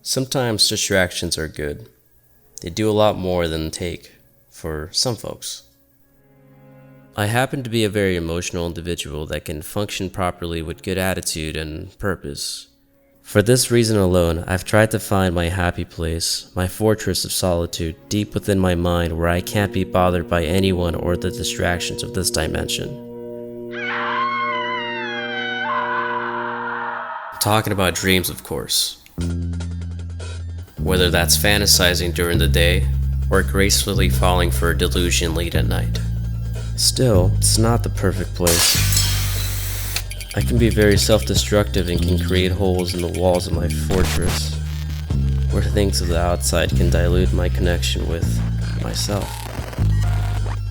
Sometimes distractions are good. They do a lot more than take for some folks. I happen to be a very emotional individual that can function properly with good attitude and purpose. For this reason alone, I've tried to find my happy place, my fortress of solitude deep within my mind where I can't be bothered by anyone or the distractions of this dimension. I'm talking about dreams, of course. Whether that's fantasizing during the day or gracefully falling for a delusion late at night. Still, it's not the perfect place. I can be very self-destructive and can create holes in the walls of my fortress, where things of the outside can dilute my connection with myself.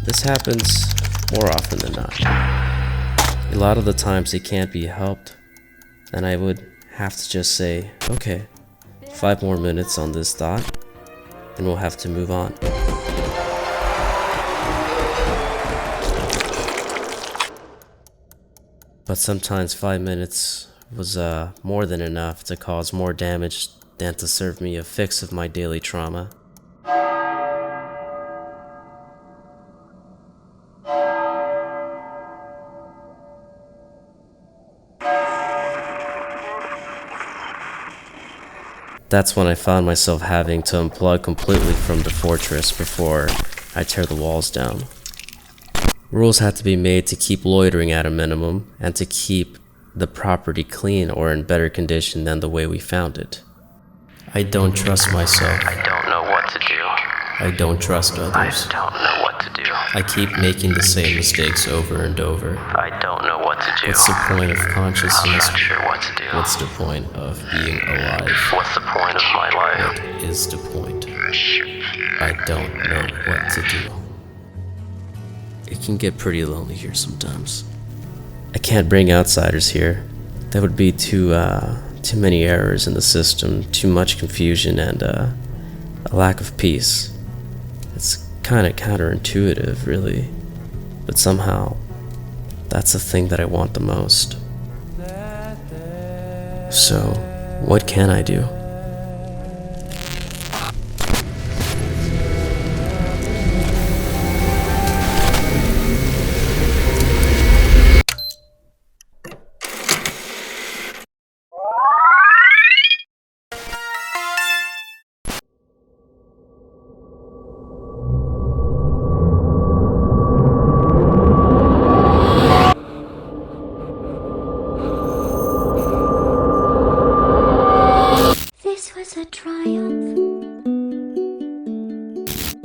This happens more often than not. A lot of the times it can't be helped, and I would have to just say, okay, 5 more minutes on this thought, and we'll have to move on. But sometimes 5 minutes was more than enough to cause more damage than to serve me a fix of my daily trauma. That's when I found myself having to unplug completely from the fortress before I tear the walls down. Rules had to be made to keep loitering at a minimum and to keep the property clean or in better condition than the way we found it. I don't trust myself. I don't know what to do. I don't trust others. I don't know what to do. I keep making the same mistakes over and over. I don't know what to do. What's the point of I'm consciousness? not sure what to do. What's the point of being alive? What's the point of my life? What is the point? I don't know what to do. It can get pretty lonely here sometimes. I can't bring outsiders here. That would be too many errors in the system, too much confusion, and a lack of peace. It's kind of counterintuitive, really. But somehow, that's the thing that I want the most. So, what can I do?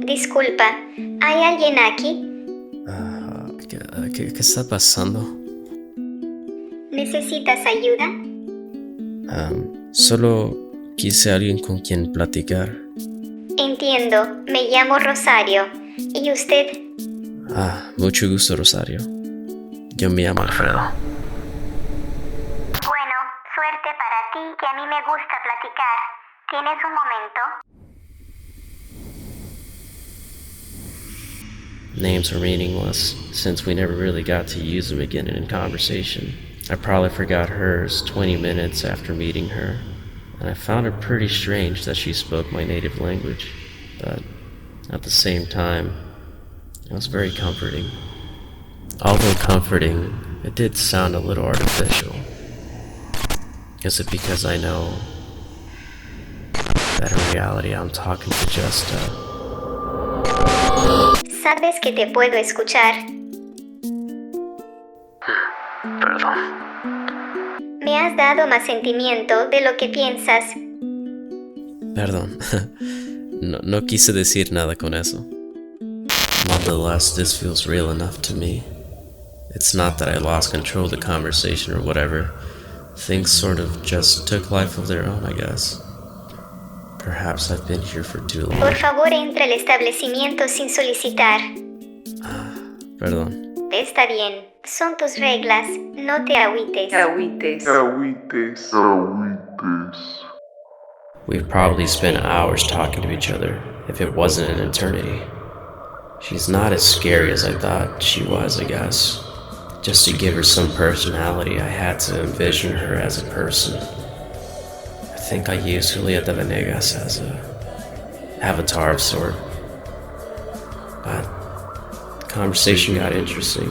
Disculpa, ¿hay alguien aquí? ¿Qué está pasando? ¿Necesitas ayuda? Solo quise alguien con quien platicar. Entiendo, me llamo Rosario. ¿Y usted? Mucho gusto, Rosario. Yo me llamo Alfredo. Bueno, suerte para ti, que a mí me gusta platicar. ¿Tienes un momento? Names are meaningless, since we never really got to use them again in conversation. I probably forgot hers 20 minutes after meeting her, and I found it pretty strange that she spoke my native language, but at the same time, it was very comforting. Although comforting, it did sound a little artificial. Is it because I know that in reality I'm talking to just Sabes que te puedo escuchar. Perdón. Me has dado más sentimiento de lo que piensas. Perdón. No quise decir nada con eso. Nonetheless, this feels real enough to me. It's not that I lost control of the conversation or whatever. Things sort of just took life of their own, I guess. Perhaps I've been here for too long. Por favor, entra al establecimiento sin solicitar. Perdón. Está bien, son tus reglas, no te agüites. We've probably spent hours talking to each other, if it wasn't an eternity. She's not as scary as I thought she was, I guess. Just to give her some personality, I had to envision her as a person. I think I use Julieta Venegas as a avatar of sort. But the conversation got interesting.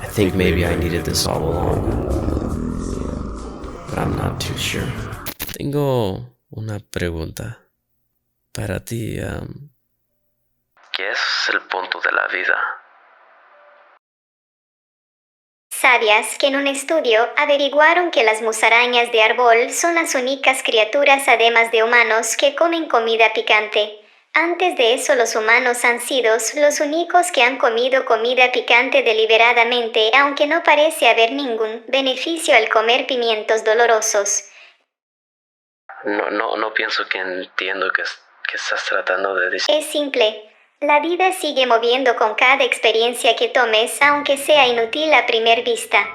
I think maybe I needed this all along, but I'm not too sure. Tengo una pregunta para ti. ¿Qué es el punto de la vida? ¿Sabías que en un estudio averiguaron que las musarañas de árbol son las únicas criaturas, además de humanos, que comen comida picante? Antes de eso, los humanos han sido los únicos que han comido comida picante deliberadamente, aunque no parece haber ningún beneficio al comer pimientos dolorosos. No pienso que entiendo qué estás tratando de decir. Es simple. La vida sigue moviendo con cada experiencia que tomes, aunque sea inútil a primera vista.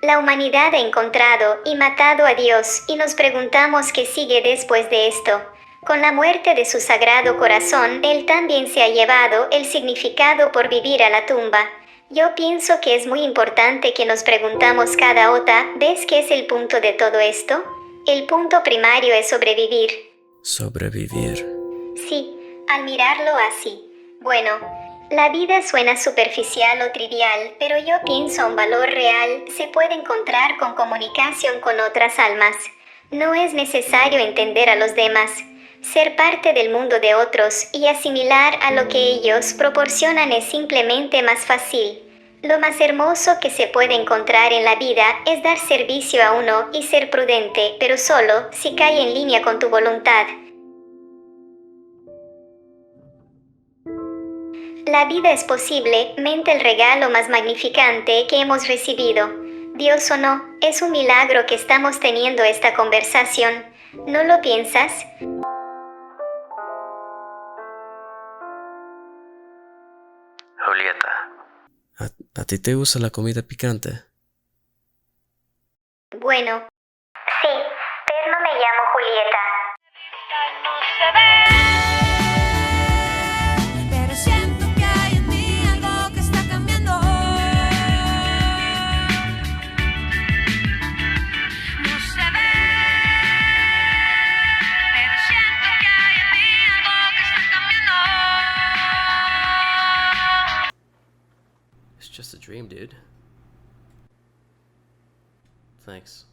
La humanidad ha encontrado y matado a Dios, y nos preguntamos qué sigue después de esto. Con la muerte de su sagrado corazón, Él también se ha llevado el significado por vivir a la tumba. Yo pienso que es muy importante que nos preguntamos cada hora, ¿ves qué es el punto de todo esto? El punto primario es sobrevivir. Sobrevivir. Sí, al mirarlo así. Bueno, la vida suena superficial o trivial, pero yo pienso un valor real se puede encontrar con comunicación con otras almas. No es necesario entender a los demás. Ser parte del mundo de otros y asimilar a lo que ellos proporcionan es simplemente más fácil. Lo más hermoso que se puede encontrar en la vida es dar servicio a uno y ser prudente, pero solo si cae en línea con tu voluntad. La vida es posiblemente el regalo más magnificante que hemos recibido. Dios o no, es un milagro que estamos teniendo esta conversación. ¿No lo piensas? Julieta, ¿A ti te gusta la comida picante? Bueno. Sí, pero no me llamo Julieta. Pero siento que hay en mí algo que está cambiando. No se ve, pero siento que hay en mí algo que está cambiando. It's just a dream, dude. Thanks.